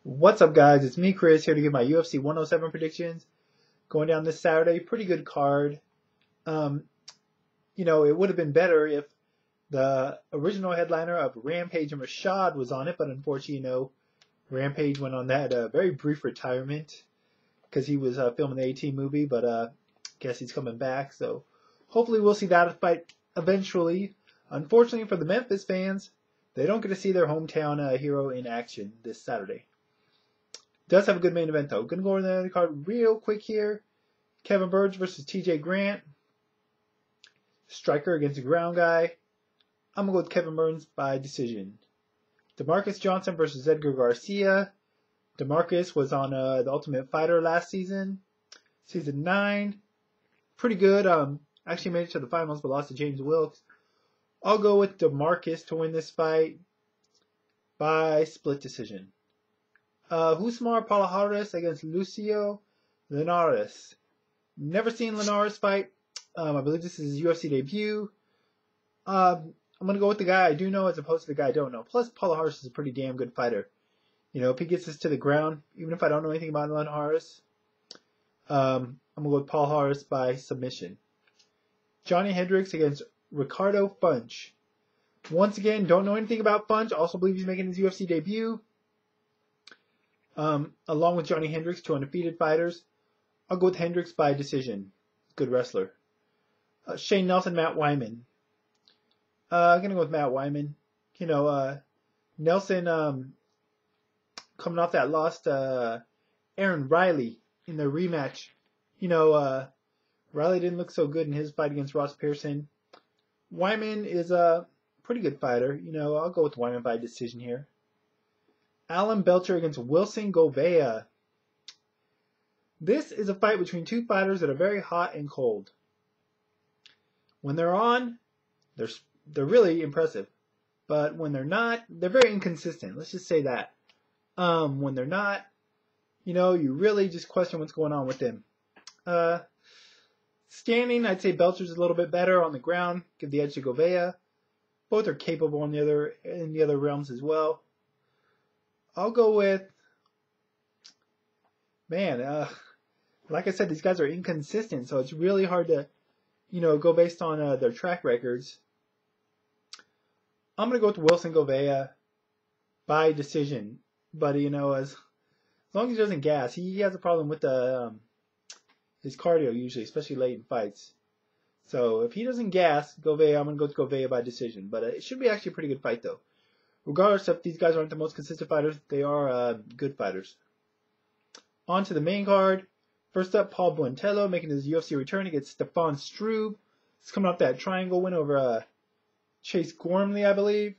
What's up, guys? It's me, Chris, here to give my UFC 107 predictions going down this Saturday. Pretty good card. Um, it would have been better if the original headliner of Rampage and Rashad was on it, but unfortunately, Rampage went on that very brief retirement because he was filming the A-Team movie, but guess he's coming back. So hopefully we'll see that fight eventually. Unfortunately for the Memphis fans, they don't get to see their hometown hero in action this Saturday. Does have a good main event, though. Going to go over the other card real quick here. Kevin Burge versus TJ Grant. Striker against the ground guy. I'm going to go with Kevin Burns by decision. DeMarcus Johnson versus Edgar Garcia. DeMarcus was on The Ultimate Fighter last season. Season 9. Pretty good. Actually made it to the finals, but lost to James Wilkes. I'll go with DeMarcus to win this fight by split decision. Husmar Palhares against Lucio Linares. Never seen Linares fight. I believe this is his UFC debut. I'm going to go with the guy I do know as opposed to the guy I don't know. Plus, Palhares is a pretty damn good fighter. If he gets this to the ground, even if I don't know anything about Linares, I'm going to go with Palhares by submission. Johnny Hendricks against Ricardo Funch. Once again, don't know anything about Funch. Also believe he's making his UFC debut. Along with Johnny Hendricks, two undefeated fighters. I'll go with Hendricks by decision. Good wrestler. Shane Nelson, Matt Wyman. I'm going to go with Matt Wyman. Nelson coming off that loss to Aaron Riley in the rematch. Riley didn't look so good in his fight against Ross Pearson. Wyman is a pretty good fighter. I'll go with Wyman by decision here. Alan Belcher against Wilson Govea. This is a fight between two fighters that are very hot and cold. When they're on, they're really impressive. But when they're not, they're very inconsistent. Let's just say that. When they're not, you really just question what's going on with them. Standing, I'd say Belcher's a little bit better. On the ground, give the edge to Govea. Both are capable in the other realms as well. I'll go with, like I said, these guys are inconsistent, so it's really hard to, go based on their track records. I'm going to go with Wilson Govea by decision. But, as long as he doesn't gas, he has a problem with his cardio usually, especially late in fights. So if he doesn't gas Govea, I'm going to go with Govea by decision. But it should be actually a pretty good fight, though. Regardless if these guys aren't the most consistent fighters, they are good fighters. On to the main card. First up, Paul Buentello making his UFC return against Stefan Struve. He's coming off that triangle win over Chase Gormley, I believe.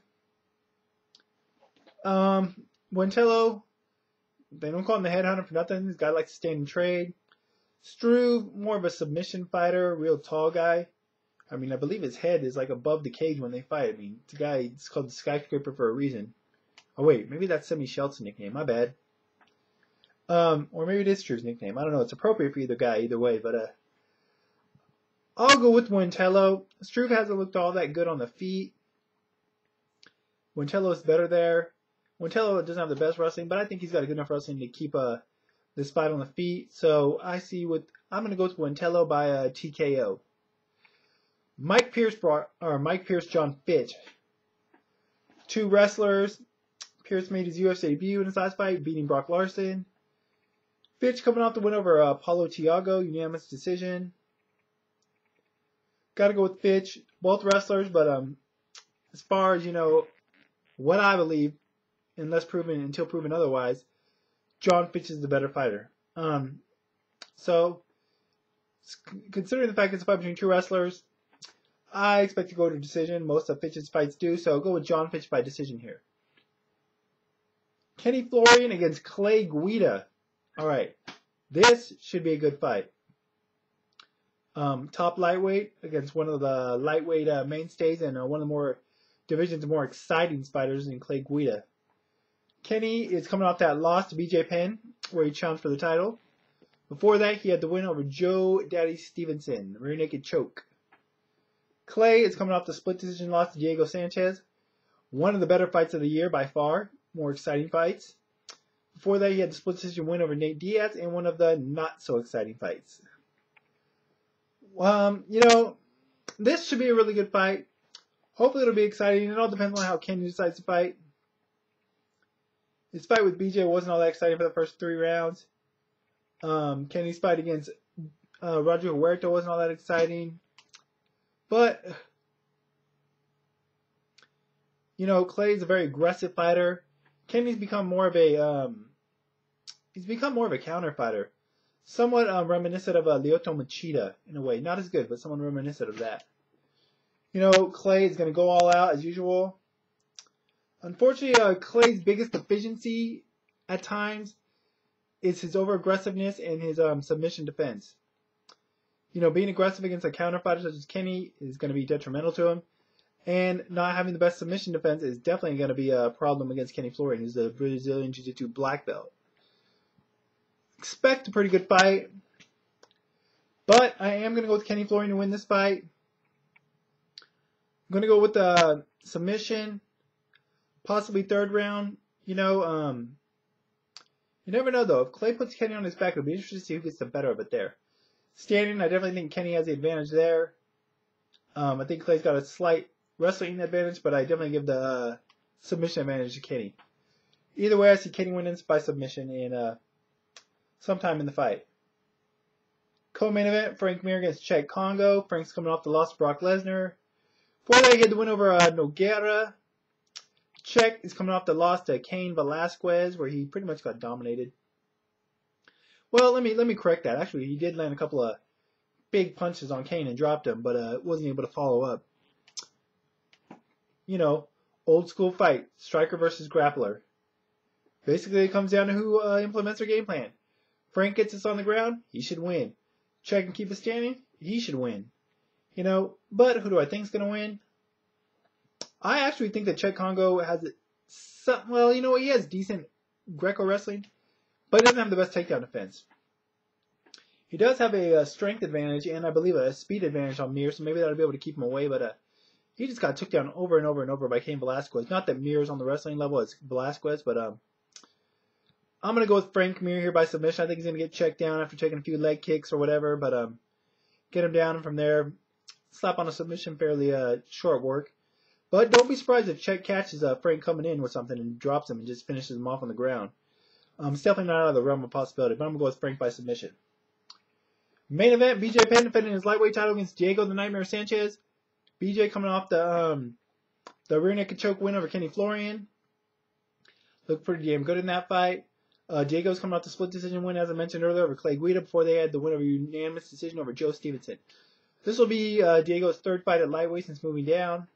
Buentello, they don't call him the headhunter for nothing. This guy likes to stand and trade. Struve, more of a submission fighter, real tall guy. I believe his head is like above the cage when they fight. The guy is called the Skyscraper for a reason. Oh wait, maybe that's Semi Shelton's nickname. My bad. Or maybe it is Struve's nickname. I don't know. It's appropriate for either guy, either way. But I'll go with Buentello. Struve hasn't looked all that good on the feet. Buentello is better there. Buentello doesn't have the best wrestling, but I think he's got a good enough wrestling to keep this fight on the feet. So I'm going to go with Buentello by TKO. Mike Pierce, John Fitch. Two wrestlers. Pierce made his UFC debut in his last fight, beating Brock Larson. Fitch coming off the win over Paulo Thiago, unanimous decision. Got to go with Fitch. Both wrestlers, but as far as, what I believe, until proven otherwise, John Fitch is the better fighter. So, considering the fact it's a fight between two wrestlers, I expect to go to decision. Most of Fitch's fights do, so I'll go with John Fitch by decision here. Kenny Florian against Clay Guida. Alright, this should be a good fight. Top lightweight against one of the lightweight mainstays and one of the division's more exciting fighters in Clay Guida. Kenny is coming off that loss to BJ Penn, where he challenged for the title. Before that, he had the win over Joe Daddy Stevenson, rear naked choke. Clay is coming off the split decision loss to Diego Sanchez. One of the better fights of the year by far. More exciting fights. Before that, he had the split decision win over Nate Diaz in one of the not so exciting fights. You know, this should be a really good fight. Hopefully it'll be exciting. It all depends on how Kenny decides to fight. His fight with BJ wasn't all that exciting for the first 3 rounds. Kenny's fight against Roger Huerta wasn't all that exciting. But, you know, Clay's a very aggressive fighter. Kenny's become more of a counter fighter. Somewhat reminiscent of Lyoto Machida in a way. Not as good, but somewhat reminiscent of that. You know, Clay is going to go all out as usual. Unfortunately, Clay's biggest deficiency at times is his over-aggressiveness and his submission defense. You know, being aggressive against a counter fighter such as Kenny is going to be detrimental to him. And not having the best submission defense is definitely going to be a problem against Kenny Florian, who's a Brazilian Jiu-Jitsu black belt. Expect a pretty good fight. But I am going to go with Kenny Florian to win this fight. I'm going to go with the submission. Possibly 3rd round. You know, you never know though. If Clay puts Kenny on his back, it'll be interesting to see who gets the better of it there. Standing, I definitely think Kenny has the advantage there. I think Clay's got a slight wrestling advantage, but I definitely give the submission advantage to Kenny. Either way, I see Kenny winning by submission in sometime in the fight. Co-main event, Frank Mir against Chet Congo. Frank's coming off the loss to Brock Lesnar. Before that, he had the win over Nogueira. Chet is coming off the loss to Cain Velasquez, where he pretty much got dominated. Well, let me correct that. Actually, he did land a couple of big punches on Cain and dropped him, but wasn't able to follow up. You know, old school fight, striker versus grappler. Basically, it comes down to who implements their game plan. Frank gets us on the ground, he should win. Chet can keep us standing, he should win. You know, but who do I think is going to win? I actually think that Chet Congo has some, well, you know, he has decent Greco wrestling, but he doesn't have the best takedown defense. He does have a strength advantage and I believe a speed advantage on Mir, so maybe that'll be able to keep him away, but he just got took down over and over and over by Cain Velasquez. Not that Mir's on the wrestling level as Velasquez, but I'm going to go with Frank Mir here by submission. I think he's going to get checked down after taking a few leg kicks or whatever, but get him down and from there, slap on a submission, fairly short work. But don't be surprised if Chet catches Frank coming in with something and drops him and just finishes him off on the ground. It's definitely not out of the realm of possibility, but I'm going to go with Frank by submission. Main event, BJ Penn defending his lightweight title against Diego the Nightmare Sanchez. BJ coming off the rear naked choke win over Kenny Florian. Looked pretty damn good in that fight. Diego's coming off the split decision win, as I mentioned earlier, over Clay Guida before they had the win over unanimous decision over Joe Stevenson. This will be Diego's 3rd fight at lightweight since moving down.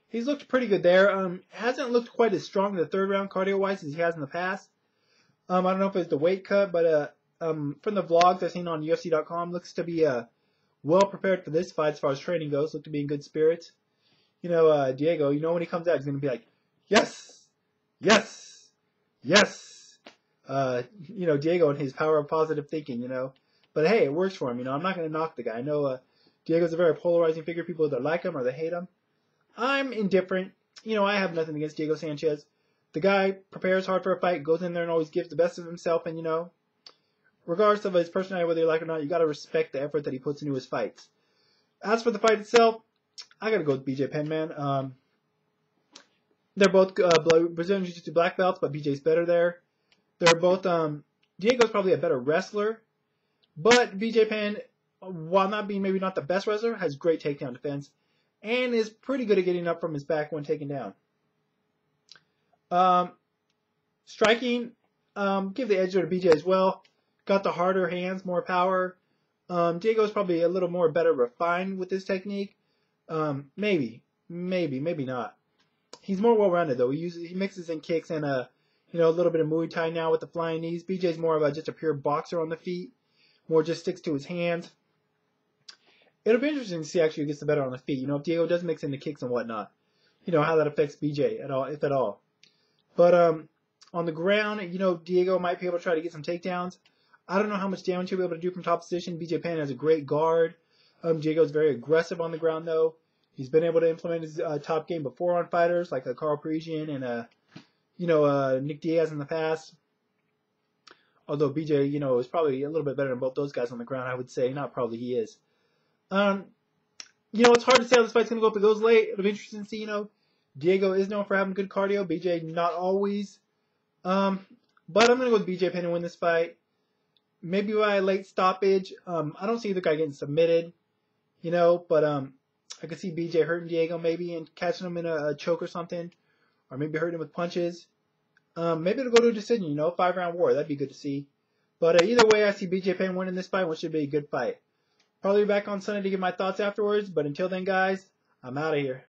He's looked pretty good there. Hasn't looked quite as strong in the 3rd round cardio-wise as he has in the past. I don't know if it's the weight cut, but from the vlogs I've seen on UFC.com, looks to be well prepared for this fight as far as training goes. Look to be in good spirits. You know, Diego, you know when he comes out, he's going to be like, yes, yes, yes. You know, Diego and his power of positive thinking, you know. But hey, it works for him, you know. I'm not going to knock the guy. I know Diego's a very polarizing figure. People either like him or they hate him. I'm indifferent. You know, I have nothing against Diego Sanchez. The guy prepares hard for a fight, goes in there and always gives the best of himself. And, you know, regardless of his personality, whether you like it or not, you got to respect the effort that he puts into his fights. As for the fight itself, I got to go with BJ Penn, man. They're both Brazilian Jiu-Jitsu black belts, but BJ's better there. They're both, Diego's probably a better wrestler, but BJ Penn, while not being maybe not the best wrestler, has great takedown defense and is pretty good at getting up from his back when taken down. Striking, give the edge to BJ as well. Got the harder hands, more power. Diego's probably a little more better refined with his technique. Maybe not. He's more well-rounded though. He mixes in kicks and you know, a little bit of Muay Thai now with the flying knees. BJ's more of just a pure boxer on the feet. More just sticks to his hands. It'll be interesting to see actually who gets the better on the feet. You know, if Diego does mix in the kicks and whatnot. You know, how that affects BJ at all, if at all. But on the ground, you know, Diego might be able to try to get some takedowns. I don't know how much damage he'll be able to do from top position. BJ Penn has a great guard. Diego's very aggressive on the ground though. He's been able to implement his top game before on fighters like Carl Parisian and Nick Diaz in the past. Although BJ, is probably a little bit better than both those guys on the ground, I would say. Not probably, he is. It's hard to say how this fight's going to go if it goes late. It'll be interesting to see, Diego is known for having good cardio. BJ, not always. But I'm going to go with BJ Penn and win this fight. Maybe by a late stoppage. I don't see either guy getting submitted, but I could see BJ hurting Diego maybe and catching him in a choke or something. Or maybe hurting him with punches. Maybe it'll go to a decision, 5-round war. That'd be good to see. But either way, I see BJ Penn winning this fight, which should be a good fight. Probably back on Sunday to give my thoughts afterwards. But until then, guys, I'm out of here.